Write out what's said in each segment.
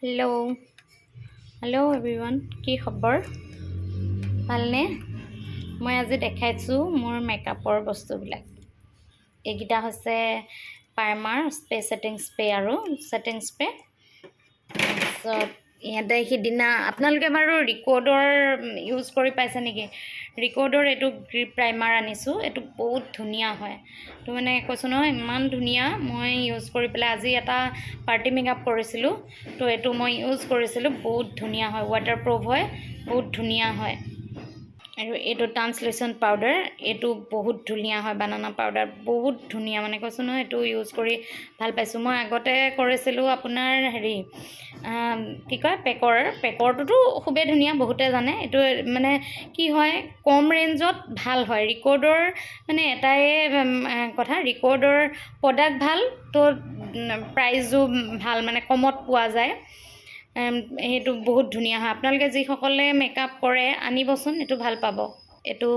Hello' hello' everyone, কি খবৰ? ভালনে? মই আজি দেখাইছোঁ মোৰ মেকআপৰ বস্তুবিলাক। এইকেইটা হৈছে প্ৰাইমাৰ, ছেটিং স্প্ৰে আৰু ছেটিং স্প্ৰে। তাৰপিছত ইয়াতে সিদিনা আপোনালোকে বাৰু ৰিকৰ্ডৰ ইউজ কৰি পাইছে নেকি? ৰিকৰ্ডৰ এইটো গ্ৰিপ প্ৰাইমাৰ আনিছোঁ। এইটো বহুত ধুনীয়া হয়। তো মানে কৈছোঁ নহয়, ইমান ধুনীয়া। মই ইউজ কৰি পেলাই আজি এটা পাৰ্টি মেকআপ কৰিছিলোঁ। তো এইটো মই ইউজ কৰিছিলোঁ, বহুত ধুনীয়া হয়, ৱাটাৰপ্ৰুফ হয়, বহুত ধুনীয়া হয়। আৰু এইটো ট্ৰান্সলেশ্যন পাউডাৰ, এইটো বহুত ধুনীয়া হয়, বানানা পাউডাৰ বহুত ধুনীয়া, মানে কৈছোঁ নহয় এইটো ইউজ কৰি ভাল পাইছোঁ। মই আগতে কৰিছিলোঁ আপোনাৰ কি কয় পেকৰটোতো খুবেই ধুনীয়া, বহুতে জানে। এইটো মানে কি হয়, কম ৰেঞ্জত ভাল হয়। ৰিকৰ্ডৰ মানে এটাই কথা, ৰিকৰ্ডৰ প্ৰডাক্ট ভাল, তো প্ৰাইজো ভাল, মানে কমত পোৱা যায়। সেইটো বহুত ধুনীয়া হয়। আপোনালোকে যিসকলে মেকআপ কৰে আনিবচোন, এইটো ভাল পাব। এইটো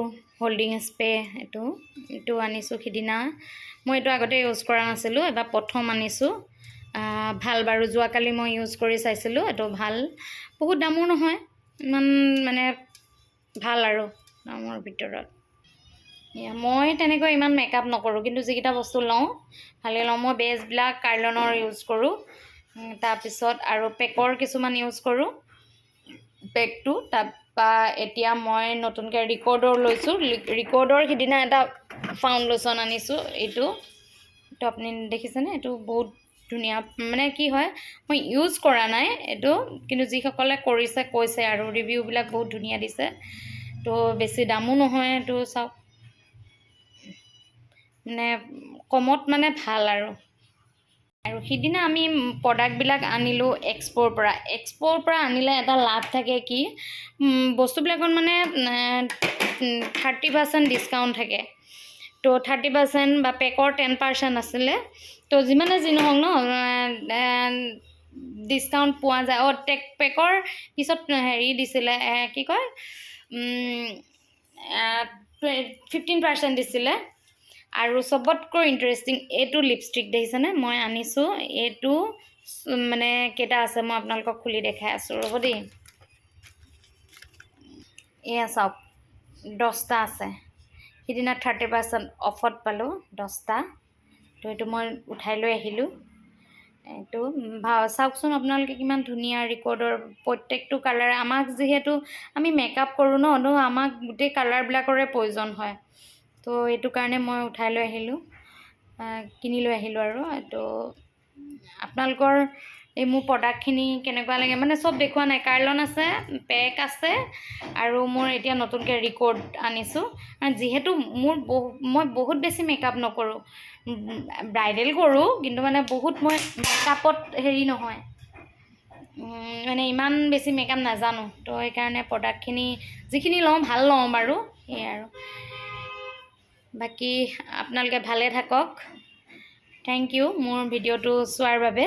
হোল্ডিং স্প্ৰে, এইটো আনিছোঁ সিদিনা। মই এইটো আগতে ইউজ কৰা নাছিলোঁ, এবাৰ প্ৰথম আনিছোঁ। ভাল বাৰু, যোৱাকালি মই ইউজ কৰি চাইছিলোঁ, এইটো ভাল। বহুত দামো নহয়, ইমান মানে ভাল আৰু দামৰ ভিতৰত। মই তেনেকৈ ইমান মেকআপ নকৰোঁ, কিন্তু যিকেইটা বস্তু লওঁ ভালেই লওঁ। মই বেছবিলাক কাৰ্লনৰ ইউজ কৰোঁ, তাৰপিছত আৰু পেকৰ কিছুমান ইউজ কৰোঁ, পেকটো। তাৰপৰা এতিয়া মই নতুনকৈ ৰিকৰ্ডৰ লৈছোঁ। ৰিকৰ্ডৰ সিদিনা এটা ফাউণ্ডেশ্যন আনিছোঁ, এইটো আপুনি দেখিছেনে? এইটো বহুত ধুনীয়া। মানে কি হয়, মই ইউজ কৰা নাই এইটো, কিন্তু যিসকলে কৰিছে কৈছে আৰু ৰিভিউবিলাক বহুত ধুনীয়া দিছে। তো বেছি দামো নহয়, এইটো চাওক, মানে কমত মানে ভাল আৰু সিদিনা আমি প্ৰডাক্টবিলাক আনিলোঁ এক্সপ'ৰ পৰা আনিলে এটা লাভ থাকে কি, বস্তুবিলাকত মানে 30% ডিছকাউণ্ট থাকে। তো 30% বা পেকৰ 10% আছিলে। তো যিমানে যি নহওক ন, ডিছকাউণ্ট পোৱা যায়। পেকৰ পিছত হেৰি দিছিলে, কি কয়, 15% দিছিলে। আৰু চবতকৈ ইণ্টাৰেষ্টিং এইটো লিপষ্টিক দেখিছেনে? মই আনিছোঁ এইটো, মানে কেইটা আছে মই আপোনালোকক খুলি দেখাই আছোঁ, ৰ'ব দেই। এয়া চাওক, 10টা আছে। সিদিনা 30% অফত পালোঁ 10টা। তো এইটো মই উঠাই লৈ আহিলোঁ। এইটো চাওকচোন আপোনালোকে, কিমান ধুনীয়া। ৰিকৰ্ডৰ প্ৰত্যেকটো কালাৰ, আমাক যিহেতু আমি মেকআপ কৰোঁ ন, তো আমাক গোটেই কালাৰবিলাকৰে প্ৰয়োজন হয়। তো এইটো কাৰণে মই উঠাই লৈ আহিলোঁ, কিনি লৈ আহিলোঁ। আৰু এইটো আপোনালোকৰ এই মোৰ প্ৰডাক্টখিনি কেনেকুৱা লাগে, মানে চব দেখুওৱা নাই। কাৰ্লন আছে, পেক আছে, আৰু মোৰ এতিয়া নতুনকৈ ৰিকৰ্ড আনিছোঁ। যিহেতু মই বহুত বেছি মেকআপ নকৰোঁ, ব্ৰাইডেল কৰোঁ, কিন্তু মানে বহুত মই মেকআপত হেৰি নহয়, মানে ইমান বেছি মেকআপ নাজানো। তো সেইকাৰণে প্ৰডাক্টখিনি যিখিনি লওঁ ভাল লওঁ বাৰু, সেয়াই আৰু। বাকী আপোনালোকে ভালে থাকক। থেংক ইউ মোৰ ভিডিঅ'টো চোৱাৰ বাবে।